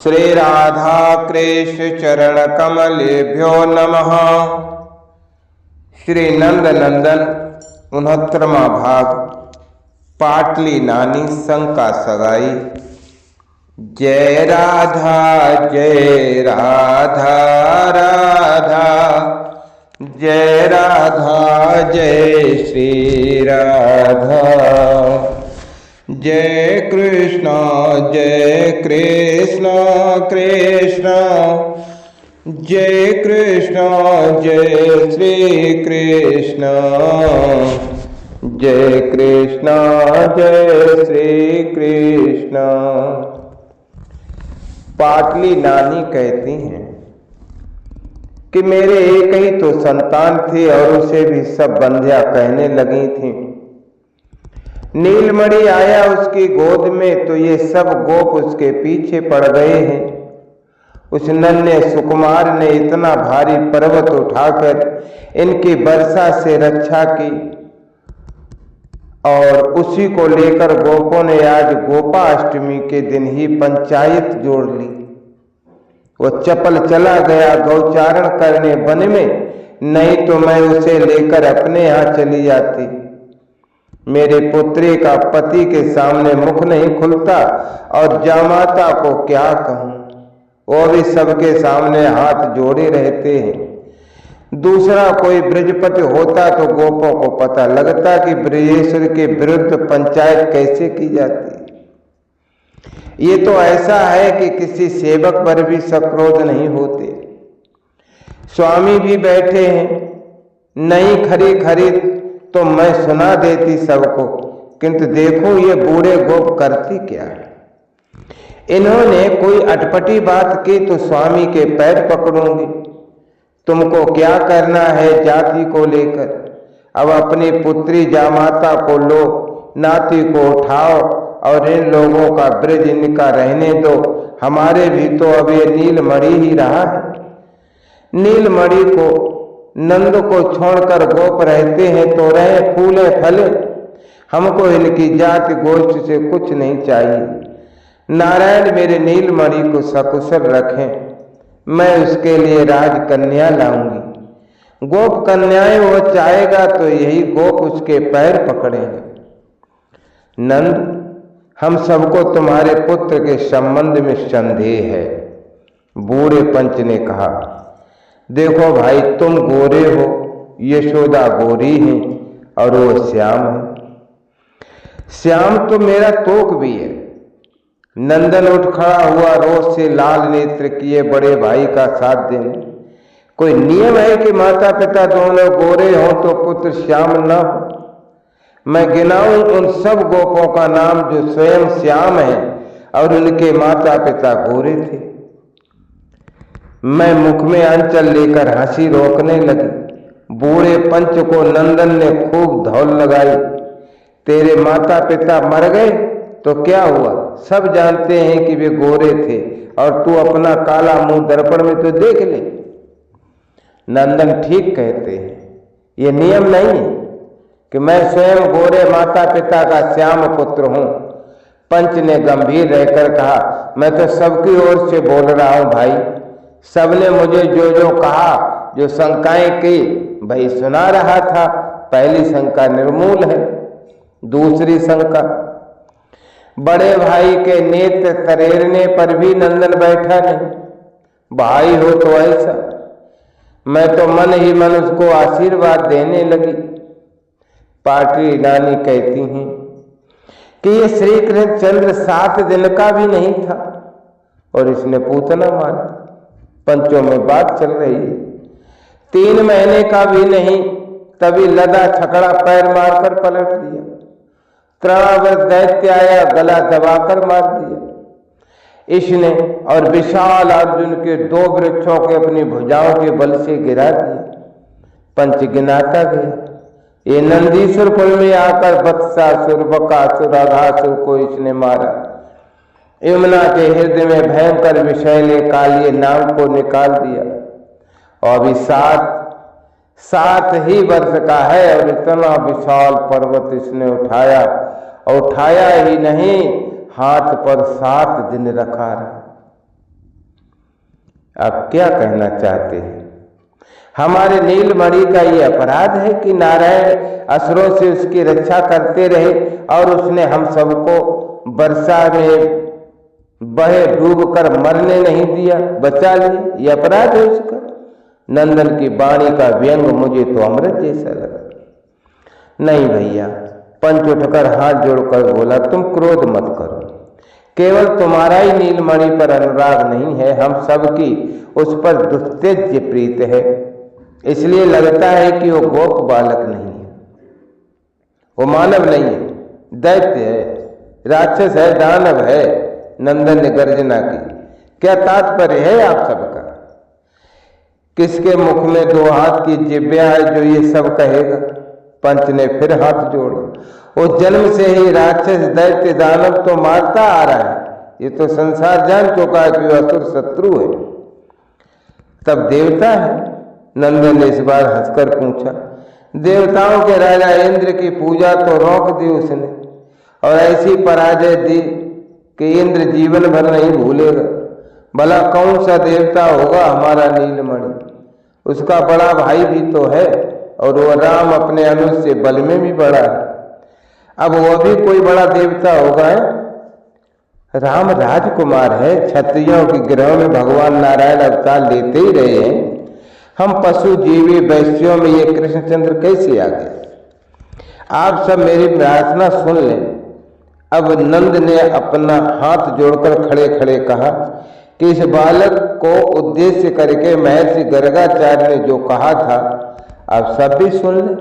श्री राधा कृष्ण चरण कमलेभ्यो नमः। श्री नंद नंदन 69वां भाग। पाटली नानी शंका सगाई। जय राधा जय राधा राधा, जय राधा जय श्री राधा। जय कृष्ण कृष्ण, जय कृष्ण जय श्री कृष्ण, जय कृष्ण जय श्री कृष्ण। पाटली नानी कहती हैं कि मेरे एक ही तो संतान थी और उसे भी सब बंध्या कहने लगी थी। नीलमणि आया उसकी गोद में तो ये सब गोप उसके पीछे पड़ गए हैं। उस नन्हे सुकुमार ने इतना भारी पर्वत उठाकर इनकी वर्षा से रक्षा की और उसी को लेकर गोपों ने आज गोपाष्टमी के दिन ही पंचायत जोड़ ली। वो चपल चला गया गौचारण करने वन में, नहीं तो मैं उसे लेकर अपने यहाँ चली जाती। मेरे पुत्री का पति के सामने मुख नहीं खुलता और जामाता को क्या कहूं, वो भी सबके सामने हाथ जोड़े रहते हैं। दूसरा कोई ब्रजपति होता तो गोपों को पता लगता कि ब्रजेश्वर के विरुद्ध पंचायत कैसे की जाती। ये तो ऐसा है कि किसी सेवक पर भी सक्रोध नहीं होते। स्वामी भी बैठे हैं, नहीं खरी तो मैं सुना देती सबको, किंतु देखो ये बूढ़े गोप करती क्या है। इन्होंने कोई अटपटी बात की तो स्वामी के पैर पकड़ूंगी। तुमको क्या करना है जाति को लेकर, अब अपनी पुत्री जामाता को लो, नाती को उठाओ और इन लोगों का ब्रज इनका रहने दो। हमारे भी तो अब ये नीलमणि ही रहा है। नीलमणि को नंद को छोड़कर गोप रहते हैं तो रहे फूले फले, हमको इनकी जाति गोष्ठ से कुछ नहीं चाहिए। नारायण मेरे नीलमणि को सकुशल रखें, मैं उसके लिए राजकन्या लाऊंगी। गोप कन्याएं वो चाहेगा तो यही गोप उसके पैर पकड़ेंगे। नंद, हम सबको तुम्हारे पुत्र के संबंध में संदेह है। बूढ़े पंच ने कहा, देखो भाई, तुम गोरे हो, यशोदा गोरी है और वो श्याम है। श्याम तो मेरा तोक भी है। नंदन उठ खड़ा हुआ, रोज से लाल नेत्र किए बड़े भाई का साथ देने। कोई नियम है कि माता पिता दोनों गोरे हों तो पुत्र श्याम न हो? मैं गिनाऊं उन सब गोपों का नाम जो स्वयं श्याम है और उनके माता पिता गोरे थे। मैं मुख में अंचल लेकर हंसी रोकने लगी। बूढ़े पंच को नंदन ने खूब धौल लगाई। तेरे माता पिता मर गए तो क्या हुआ, सब जानते हैं कि वे गोरे थे और तू अपना काला मुंह दर्पण में तो देख ले। नंदन ठीक कहते हैं, ये नियम नहीं है कि मैं स्वयं गोरे माता पिता का श्याम पुत्र हूं। पंच ने गंभीर रहकर कहा, मैं तो सबकी ओर से बोल रहा हूं भाई। सबने मुझे जो जो कहा, जो शंकाएं की, भाई सुना रहा था। पहली शंका निर्मूल है। दूसरी शंका, बड़े भाई के नेत्र तरेरने पर भी नंदन बैठा नहीं। भाई हो तो ऐसा। मैं तो मन ही मन उसको आशीर्वाद देने लगी। पाटली नानी कहती हैं कि ये श्री कृष्णचंद्र 7 दिन का भी नहीं था और इसने पूतना मारा। पंचों में बात चल रही है। 3 महीने का भी नहीं, तभी लदा छकड़ा पैर मारकर पलट दिया। तृणावर्त दैत्य आया, गला दबाकर मार दिया इसने और विशाल अर्जुन के 2 वृक्षों के अपनी भुजाओं के बल से गिरा दिया। पंच गिनाता गया। ये नंदीश्वर कुल में आकर बत्सासुर, बकासुर, अघासुर को इसने मारा। यमुना के हृदय में भयंकर विषैले कालिए नाग को निकाल दिया और अभी 7 ही वर्ष का है और इतना विशाल पर्वत इसने उठाया और उठाया ही नहीं, हाथ पर 7 दिन रखा रहा। आप क्या कहना चाहते हैं? हमारे नीलमणि का ये अपराध है कि नारायण असुरों से उसकी रक्षा करते रहे और उसने हम सबको वर्षा में बहे डूब कर मरने नहीं दिया, बचा लिया? ये अपराध है उसका। नंदन की वाणी का व्यंग मुझे तो अमृत जैसा लगा। नहीं भैया, पंच उठकर हाथ जोड़कर बोला, तुम क्रोध मत करो। केवल तुम्हारा ही नीलमणि पर अनुराग नहीं है, हम सबकी उस पर दुस्तेज्य प्रीत है। इसलिए लगता है कि वो गोप बालक नहीं है, वो मानव नहीं है, दैत्य है, राक्षस है, दानव है। नंदन ने गर्जना की। क्या तात्पर्य है आप सबका? किसके मुख में 2 हाथ की जिब्या है जो ये सब कहेगा? पंच ने फिर हाथ जोड़ा। वो जन्म से ही राक्षस दैत्य दानव तो मारता आ रहा है। ये तो संसार जान चुका है कि वह असुर शत्रु है, तब देवता है। नंदन ने इस बार हंसकर पूछा। देवताओं के राजा इंद्र की पूजा तो रोक दी उसने और ऐसी पराजय दी कि इंद्र जीवन भर नहीं भूलेगा। भला कौन सा देवता होगा हमारा नीलमणि? उसका बड़ा भाई भी तो है और वह राम अपने अनुज से बल में भी बड़ा है। अब वह भी कोई बड़ा देवता होगा है? राम राजकुमार है, क्षत्रियों के ग्रह में भगवान नारायण अवतार लेते ही रहे हैं। हम पशु जीवी वैश्यों में ये कृष्णचंद्र कैसे आ गए? आप सब मेरी प्रार्थना सुन लें। अब नंद ने अपना हाथ जोड़कर खड़े खड़े कहा कि इस बालक को उद्देश्य करके महर्षि गर्गाचार्य ने जो कहा था आप सब भी सुन लें।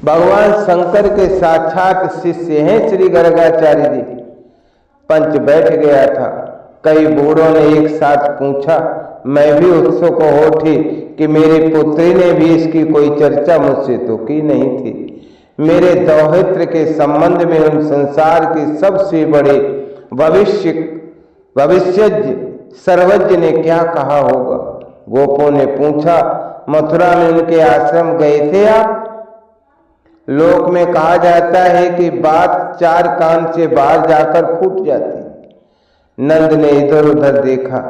भगवान शंकर के साक्षात शिष्य हैं श्री गर्गाचार्य जी। पंच बैठ गया था। कई बूढ़ों ने एक साथ पूछा। मैं भी उत्सुक हो उठी कि मेरी पुत्री ने भी इसकी कोई चर्चा मुझसे तो की नहीं थी। मेरे दौहित्र के संबंध में उन संसार की सबसे बड़े भविष्यज्ञ सर्वज्ञ ने क्या कहा होगा? गोपों ने पूछा। मथुरा में उनके आश्रम गए थे आप? लोक में कहा जाता है कि बात 4 कान से बाहर जाकर फूट जाती। नंद ने इधर उधर देखा।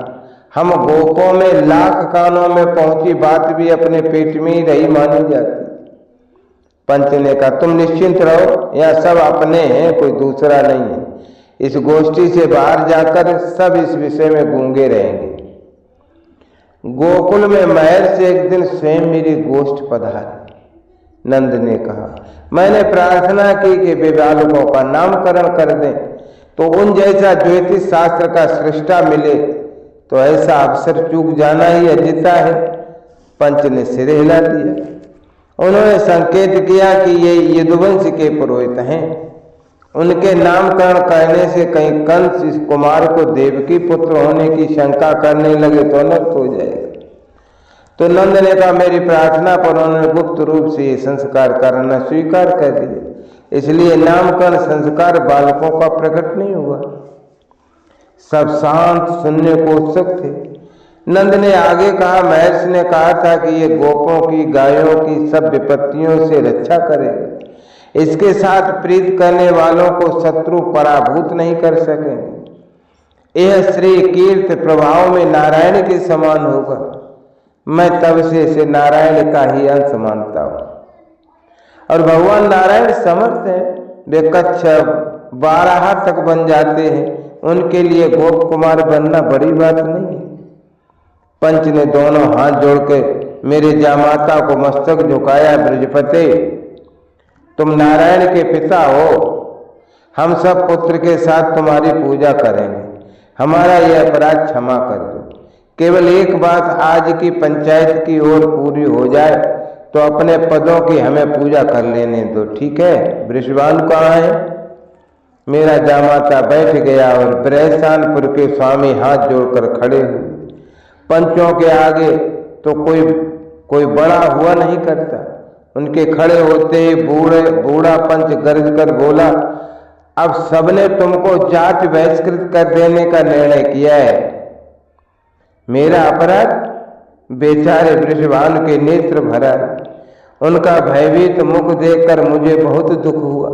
हम गोपों में लाख कानों में पहुंची बात भी अपने पेट में ही रही मानी जाती। पंच ने कहा, तुम निश्चिंत रहो, यह सब अपने हैं, कोई दूसरा नहीं है। इस गोष्ठी से बाहर जाकर सब इस विषय में गूंगे रहेंगे। गोकुल में महर्षि एक दिन स्वयं मेरी गोष्ठ पधारे। नंद ने कहा, मैंने प्रार्थना की कि वे बालकों का नामकरण कर दें, तो उन जैसा ज्योतिष शास्त्र का सृष्टा मिले, तो ऐसा अवसर चूक जाना ही अजिता है। पंच ने सिर हिला दिया। उन्होंने संकेत किया कि ये यदुवंश के पुरोहित हैं। उनके नामकरण करने से कहीं कंस इस कुमार को देवकी पुत्र होने की शंका करने लगे तो अनर्थ हो जाएगा। तो नंद ने कहा, मेरी प्रार्थना पर उन्होंने गुप्त रूप से ये संस्कार करना स्वीकार कर दिया। इसलिए नामकरण संस्कार बालकों का प्रकट नहीं हुआ। सब शांत सुनने को उत्सुक थे। नंद ने आगे कहा, महर्षि ने कहा था कि ये गोपों की गायों की सब विपत्तियों से रक्षा करेगा। इसके साथ प्रीत करने वालों को शत्रु पराभूत नहीं कर सकेंगे। यह श्री कीर्त प्रभाव में नारायण के समान होगा। मैं तब से इसे नारायण का ही अंश मानता हूँ। और भगवान नारायण समर्थ हैं, वे कच्छप 12 तक बन जाते हैं। उनके लिए गोप कुमार बनना बड़ी बात नहीं है। पंच ने दोनों हाथ जोड़कर मेरे जामाता को मस्तक झुकाया। ब्रजपते, तुम नारायण के पिता हो, हम सब पुत्र के साथ तुम्हारी पूजा करेंगे। हमारा यह अपराध क्षमा कर दो। केवल एक बात आज की पंचायत की ओर पूरी हो जाए तो अपने पदों की हमें पूजा कर लेने दो, ठीक है? वृषभानु कहाँ है? मेरा जामाता बैठ गया और ब्रहसानपुर के स्वामी हाथ जोड़कर खड़े हुए। पंचों के आगे तो कोई बड़ा हुआ नहीं करता। उनके खड़े होते ही बूढ़ा पंच गरज कर बोला, अब सबने तुमको जाति बहिष्कृत कर देने का निर्णय किया है। मेरा अपराध? बेचारे वृषभानु के नेत्र भरा। उनका भयभीत मुख देखकर मुझे बहुत दुख हुआ।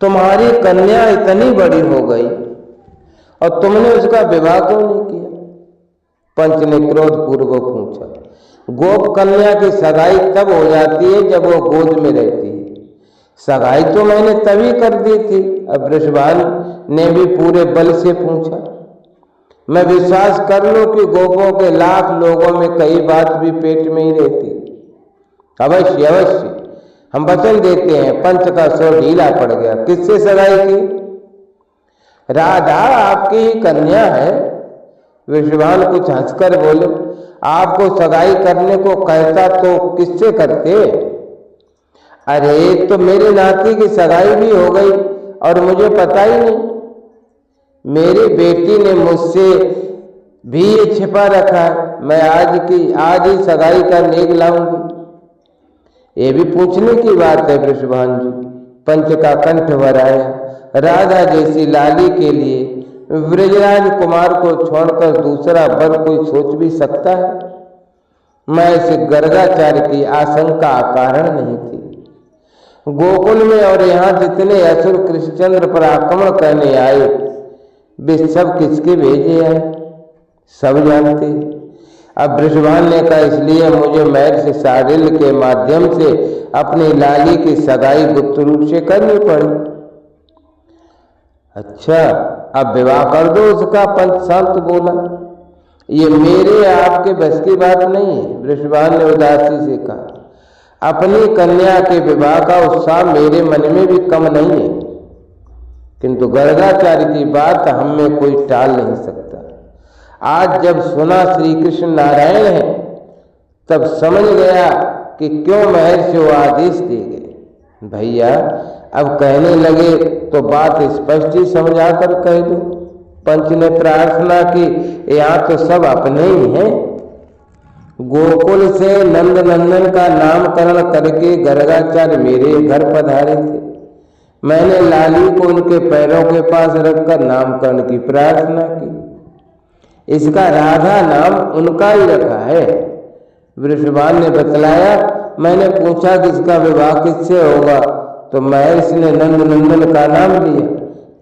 तुम्हारी कन्या इतनी बड़ी हो गई और तुमने उसका विवाह क्यों नहीं किया? पंच ने क्रोध पूर्वक पूछा। गोप कन्या की सगाई तब हो जाती है जब वो गोद में रहती है। सगाई तो मैंने तभी कर दी थी। अब वृषभान ने भी पूरे बल से पूछा। मैं विश्वास कर लूं कि गोपों के लाख लोगों में कई बात भी पेट में ही रहती। अवश्य अवश्य, हम वचन देते हैं। पंच का स्वर ढीला पड़ गया। किससे सगाई की? राधा आपकी ही कन्या है। वृषभान कुछ हंसकर बोले, आपको सगाई करने को कहता तो किससे करते? अरे तो मेरी नाती की सगाई भी हो गई और मुझे पता ही नहीं। मेरी बेटी ने मुझसे भी ये छिपा रखा है। मैं आज ही सगाई का नेक लाऊंगी। ये भी पूछने की बात है वृषभान जी। पंच का कंठ भर आया। राधा जैसी लाली के लिए ब्रजराज कुमार को छोड़कर दूसरा वर कोई सोच भी सकता है? मैं इस गर्गाचार्य की आशंका कारण नहीं थी। गोकुल में और यहाँ जितने असुर कृष्णचंद्र पर आक्रमण करने आए वे सब किसके भेजे आए? सब जानते। अब वृषभान ने कहा, इसलिए मुझे महर्षि शार्दूल के माध्यम से अपनी लाली की सगाई गुप्त रूप से करनी पड़ी। अच्छा, अब विवाह कर दो उसका। पंच शांत बोला, ये मेरे आपके बस की बात नहीं है। वृषभान ने उदासी से कहा, अपनी कन्या के विवाह का उत्साह मेरे मन में भी कम नहीं है, किंतु गर्गाचार्य की बात हम में कोई टाल नहीं सकता। आज जब सुना श्री कृष्ण नारायण है तब समझ गया कि क्यों महर्षि वो आदेश दे गए। भैया अब कहने लगे तो बात स्पष्ट ही समझा कर कह दो। पंच ने प्रार्थना की, यहाँ तो सब अपने ही हैं। गोकुल से नंद नंदन का नामकरण करके गर्गाचार्य मेरे घर पधारे थे। मैंने लाली को उनके पैरों के पास रखकर नामकरण की प्रार्थना की। इसका राधा नाम उनका ही रखा है। वृषभान ने बतलाया, मैंने पूछा कि इसका विवाह किससे होगा तो महर्षि ने नंद नंदन का नाम लिया।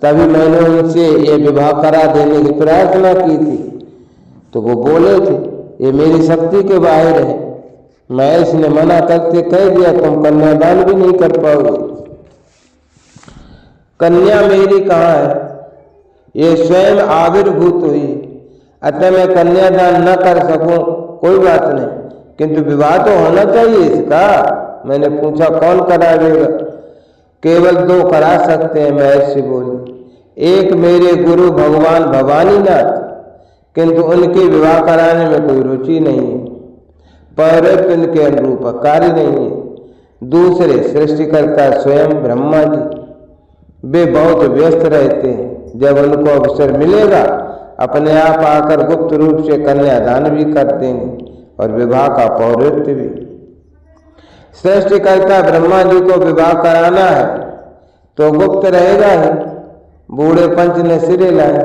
तभी मैंने उनसे ये विवाह करा देने की प्रार्थना की थी तो वो बोले थे ये मेरी शक्ति के बाहर है। महर्षि ने मना करते कह दिया, तुम कन्यादान भी नहीं कर पाओगे। कन्या मेरी कहाँ है? ये स्वयं आविर्भूत हुई, अतः मैं कन्यादान न कर सकूं कोई बात नहीं, किंतु विवाह तो होना चाहिए इसका। मैंने पूछा कौन करा देगा? केवल दो करा सकते हैं, महर्षि बोले। एक मेरे गुरु भगवान भवानीनाथ, किंतु उनके विवाह कराने में कोई रुचि नहीं है, पौरोहित्य उनके अनुरूप कार्य नहीं है। दूसरे सृष्टिकर्ता स्वयं ब्रह्मा जी, वे बहुत व्यस्त रहते हैं। जब उनको अवसर मिलेगा अपने आप आकर गुप्त रूप से कन्यादान भी कर देंगे और विवाह का पौरोहित्य भी। सृष्टिकर्ता ब्रह्मा जी को विवाह कराना है तो गुप्त रहेगा ही। बूढ़े पंच ने सिरे लाया,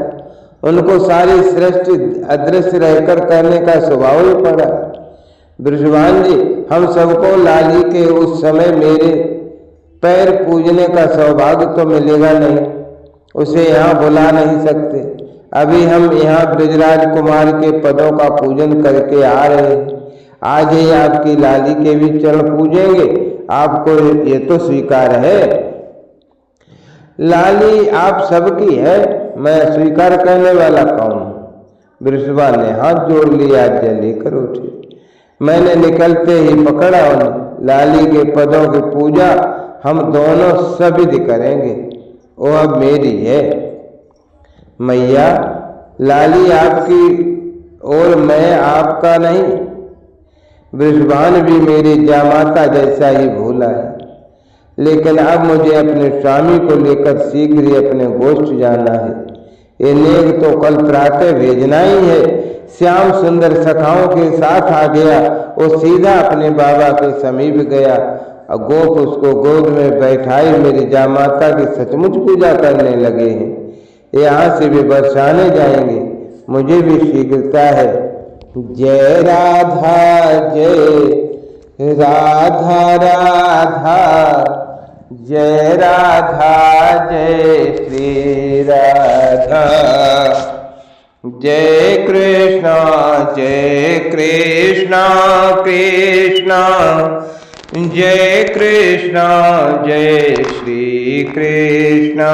उनको सारी सृष्टि अदृश्य रहकर करने का स्वभाव ही पड़ा। वृषभान जी, हम सबको लाली के उस समय मेरे पैर पूजने का सौभाग्य तो मिलेगा नहीं, उसे यहाँ बुला नहीं सकते। अभी हम यहाँ ब्रजराज कुमार के पदों का पूजन करके आ रहे हैं। आज ही आपकी लाली के भी चरण पूजेंगे, आपको ये तो स्वीकार है। लाली आप सबकी है, मैं स्वीकार करने वाला कौन हूँ? वृषभान ने हाथ जोड़ लिया, आज्ञा लेकर उठे। मैंने निकलते ही पकड़ा उन्हें। लाली के पदों की पूजा हम दोनों सविध करेंगे, वो अब मेरी है। मैया, लाली आपकी और मैं आपका नहीं। वृषभान भी मेरी जामाता जैसा ही भूला है, लेकिन अब मुझे अपने स्वामी को लेकर शीघ्र ही अपने गोष्ठ जाना है। ये नेक तो कल प्रातः भेजना ही है। श्याम सुंदर सखाओं के साथ आ गया, वो सीधा अपने बाबा के समीप गया और गोप उसको गोद में बैठाई मेरी जामाता की सचमुच पूजा करने लगे हैं। यहाँ से भी बरसाने जाएंगे, मुझे भी शीघ्रता है। जय राधा जय राधा राधा जय राधा जय श्री राधा। जय कृष्णा कृष्णा जय कृष्णा जय श्री कृष्णा।